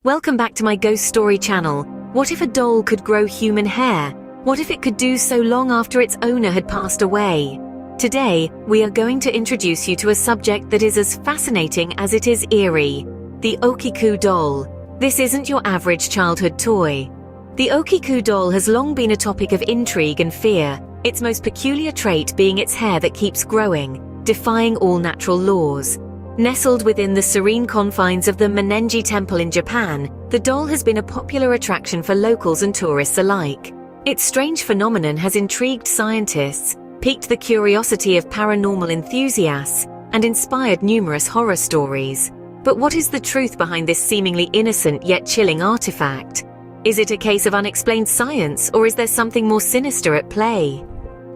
Welcome back to my ghost story channel. What if a doll could grow human hair? What if it could do so long after its owner had passed away? Today, we are going to introduce you to a subject that is as fascinating as it is eerie. The Okiku doll. This isn't your average childhood toy. The Okiku doll has long been a topic of intrigue and fear, its most peculiar trait being its hair that keeps growing, defying all natural laws. Nestled within the serene confines of the Mannenji Temple in Japan, the doll has been a popular attraction for locals and tourists alike. Its strange phenomenon has intrigued scientists, piqued the curiosity of paranormal enthusiasts, and inspired numerous horror stories. But what is the truth behind this seemingly innocent yet chilling artifact? Is it a case of unexplained science, or is there something more sinister at play?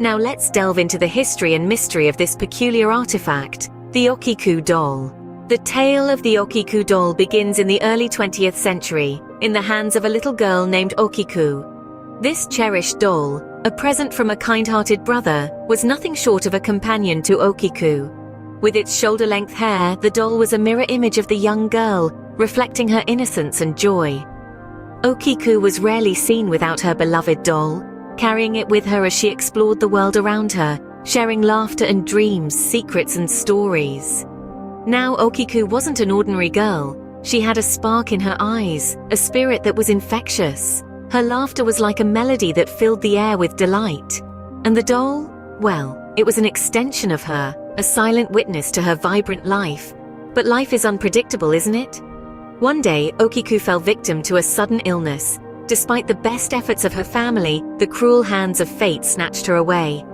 Now let's delve into the history and mystery of this peculiar artifact, the Okiku doll. The tale of the Okiku doll begins in the early 20th century, in the hands of a little girl named Okiku. This cherished doll, a present from a kind-hearted brother, was nothing short of a companion to Okiku. With its shoulder-length hair, the doll was a mirror image of the young girl, reflecting her innocence and joy. Okiku was rarely seen without her beloved doll, carrying it with her as she explored the world around her, sharing laughter and dreams, secrets and stories. Now Okiku wasn't an ordinary girl. She had a spark in her eyes, a spirit that was infectious. Her laughter was like a melody that filled the air with delight. And the doll? Well, it was an extension of her, a silent witness to her vibrant life. But life is unpredictable, isn't it? One day, Okiku fell victim to a sudden illness. Despite the best efforts of her family, the cruel hands of fate snatched her away.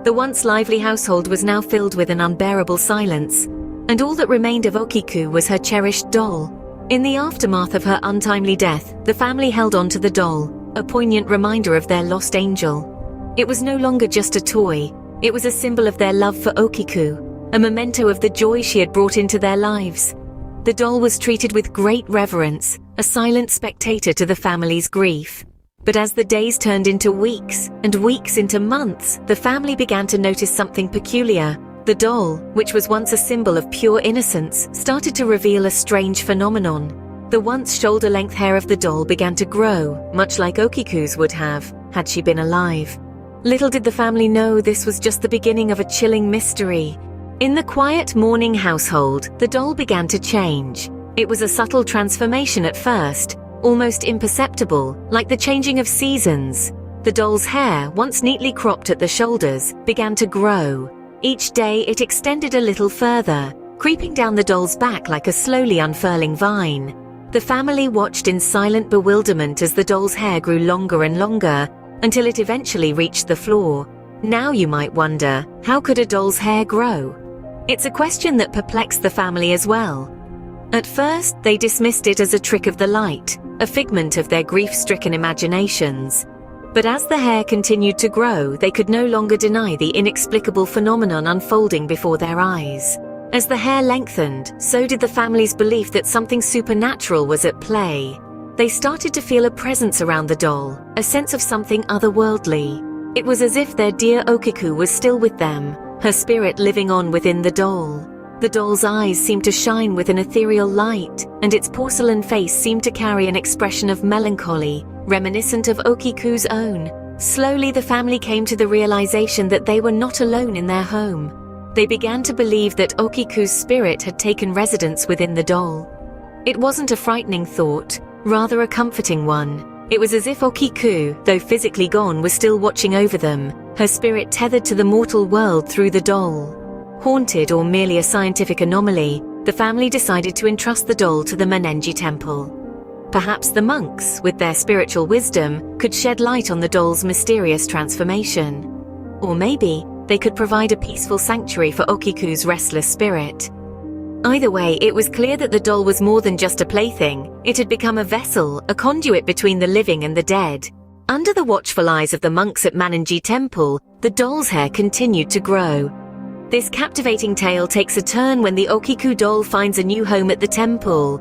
The once lively household was now filled with an unbearable silence, and all that remained of Okiku was her cherished doll. In the aftermath of her untimely death, the family held on to the doll, a poignant reminder of their lost angel. It was no longer just a toy, it was a symbol of their love for Okiku, a memento of the joy she had brought into their lives. The doll was treated with great reverence, a silent spectator to the family's grief. But as the days turned into weeks, and weeks into months, the family began to notice something peculiar. The doll, which was once a symbol of pure innocence, started to reveal a strange phenomenon. The once shoulder-length hair of the doll began to grow, much like Okiku's would have, had she been alive. Little did the family know this was just the beginning of a chilling mystery. In the quiet mourning household, the doll began to change. It was a subtle transformation at first, almost imperceptible, like the changing of seasons. The doll's hair, once neatly cropped at the shoulders, began to grow. Each day it extended a little further, creeping down the doll's back like a slowly unfurling vine. The family watched in silent bewilderment as the doll's hair grew longer and longer, until it eventually reached the floor. Now you might wonder, how could a doll's hair grow? It's a question that perplexed the family as well. At first, they dismissed it as a trick of the light, a figment of their grief-stricken imaginations. But as the hair continued to grow, they could no longer deny the inexplicable phenomenon unfolding before their eyes. As the hair lengthened, so did the family's belief that something supernatural was at play. They started to feel a presence around the doll, a sense of something otherworldly. It was as if their dear Okiku was still with them, her spirit living on within the doll. The doll's eyes seemed to shine with an ethereal light, and its porcelain face seemed to carry an expression of melancholy, reminiscent of Okiku's own. Slowly the family came to the realization that they were not alone in their home. They began to believe that Okiku's spirit had taken residence within the doll. It wasn't a frightening thought, rather a comforting one. It was as if Okiku, though physically gone, was still watching over them, her spirit tethered to the mortal world through the doll. Haunted or merely a scientific anomaly, the family decided to entrust the doll to the Mannenji Temple. Perhaps the monks, with their spiritual wisdom, could shed light on the doll's mysterious transformation. Or maybe they could provide a peaceful sanctuary for Okiku's restless spirit. Either way, it was clear that the doll was more than just a plaything. It had become a vessel, a conduit between the living and the dead. Under the watchful eyes of the monks at Mannenji Temple, the doll's hair continued to grow. This captivating tale takes a turn when the Okiku doll finds a new home at the temple.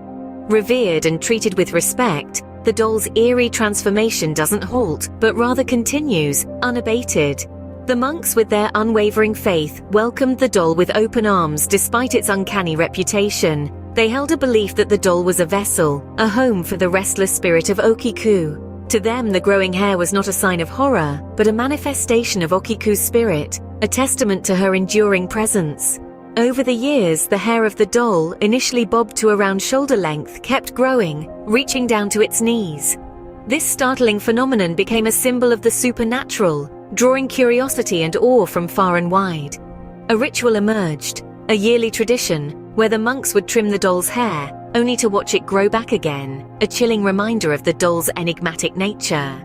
Revered and treated with respect, the doll's eerie transformation doesn't halt, but rather continues, unabated. The monks, with their unwavering faith, welcomed the doll with open arms despite its uncanny reputation. They held a belief that the doll was a vessel, a home for the restless spirit of Okiku. To them, the growing hair was not a sign of horror, but a manifestation of Okiku's spirit, a testament to her enduring presence. Over the years, the hair of the doll, initially bobbed to around shoulder length, kept growing, reaching down to its knees. This startling phenomenon became a symbol of the supernatural, drawing curiosity and awe from far and wide. A ritual emerged, a yearly tradition, where the monks would trim the doll's hair, only to watch it grow back again, a chilling reminder of the doll's enigmatic nature.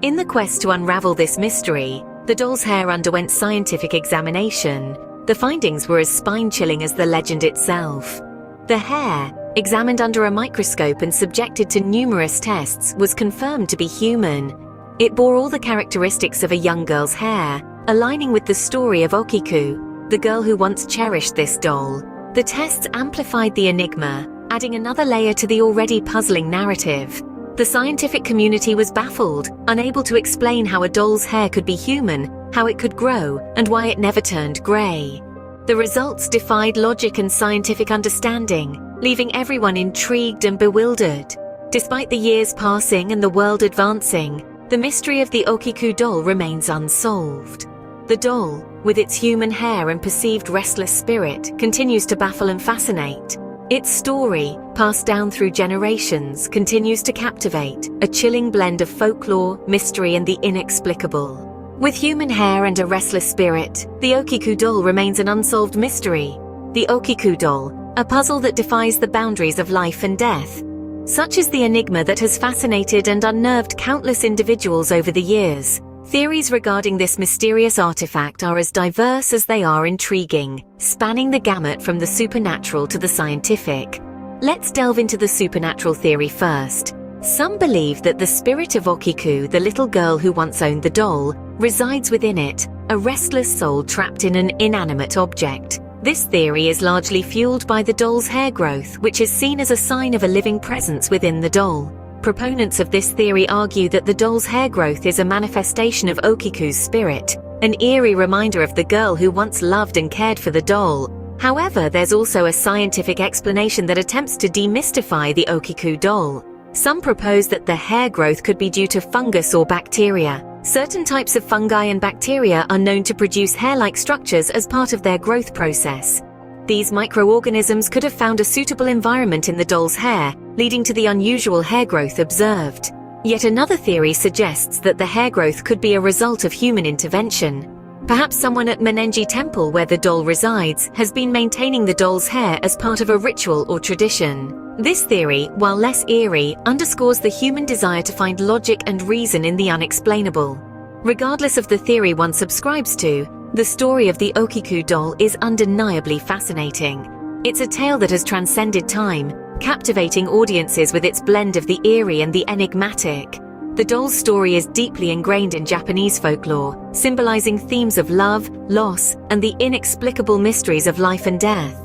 In the quest to unravel this mystery, the doll's hair underwent scientific examination. The findings were as spine-chilling as the legend itself. The hair, examined under a microscope and subjected to numerous tests, was confirmed to be human. It bore all the characteristics of a young girl's hair, aligning with the story of Okiku, the girl who once cherished this doll. The tests amplified the enigma, adding another layer to the already puzzling narrative. The scientific community was baffled, unable to explain how a doll's hair could be human, how it could grow, and why it never turned grey. The results defied logic and scientific understanding, leaving everyone intrigued and bewildered. Despite the years passing and the world advancing, the mystery of the Okiku doll remains unsolved. The doll, with its human hair and perceived restless spirit, continues to baffle and fascinate. Its story, passed down through generations, continues to captivate, a chilling blend of folklore, mystery, and the inexplicable. With human hair and a restless spirit, the Okiku doll remains an unsolved mystery. The Okiku doll, a puzzle that defies the boundaries of life and death. Such is the enigma that has fascinated and unnerved countless individuals over the years. Theories regarding this mysterious artifact are as diverse as they are intriguing, spanning the gamut from the supernatural to the scientific. Let's delve into the supernatural theory first. Some believe that the spirit of Okiku, the little girl who once owned the doll, resides within it, a restless soul trapped in an inanimate object. This theory is largely fueled by the doll's hair growth, which is seen as a sign of a living presence within the doll. Proponents of this theory argue that the doll's hair growth is a manifestation of Okiku's spirit, an eerie reminder of the girl who once loved and cared for the doll. However, there's also a scientific explanation that attempts to demystify the Okiku doll. Some propose that the hair growth could be due to fungus or bacteria. Certain types of fungi and bacteria are known to produce hair-like structures as part of their growth process. These microorganisms could have found a suitable environment in the doll's hair, leading to the unusual hair growth observed. Yet another theory suggests that the hair growth could be a result of human intervention. Perhaps someone at Mannenji Temple, where the doll resides, has been maintaining the doll's hair as part of a ritual or tradition. This theory, while less eerie, underscores the human desire to find logic and reason in the unexplainable. Regardless of the theory one subscribes to, the story of the Okiku doll is undeniably fascinating. It's a tale that has transcended time, captivating audiences with its blend of the eerie and the enigmatic. The doll's story is deeply ingrained in Japanese folklore, symbolizing themes of love, loss, and the inexplicable mysteries of life and death.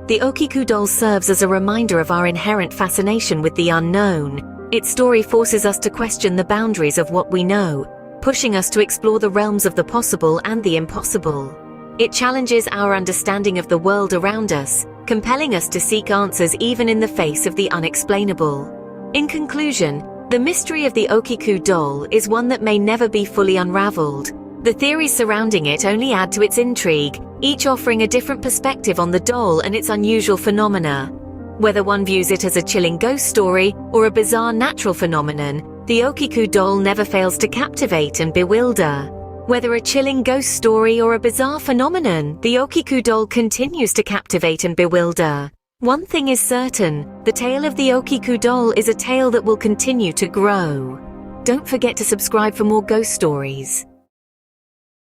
The Okiku doll serves as a reminder of our inherent fascination with the unknown. Its story forces us to question the boundaries of what we know, pushing us to explore the realms of the possible and the impossible. It challenges our understanding of the world around us, compelling us to seek answers even in the face of the unexplainable. In conclusion, the mystery of the Okiku doll is one that may never be fully unraveled. The theories surrounding it only add to its intrigue, each offering a different perspective on the doll and its unusual phenomena. Whether one views it as a chilling ghost story or a bizarre natural phenomenon, the Okiku doll never fails to captivate and bewilder. Whether a chilling ghost story or a bizarre phenomenon, the Okiku doll continues to captivate and bewilder. One thing is certain, the tale of the Okiku doll is a tale that will continue to grow. Don't forget to subscribe for more ghost stories.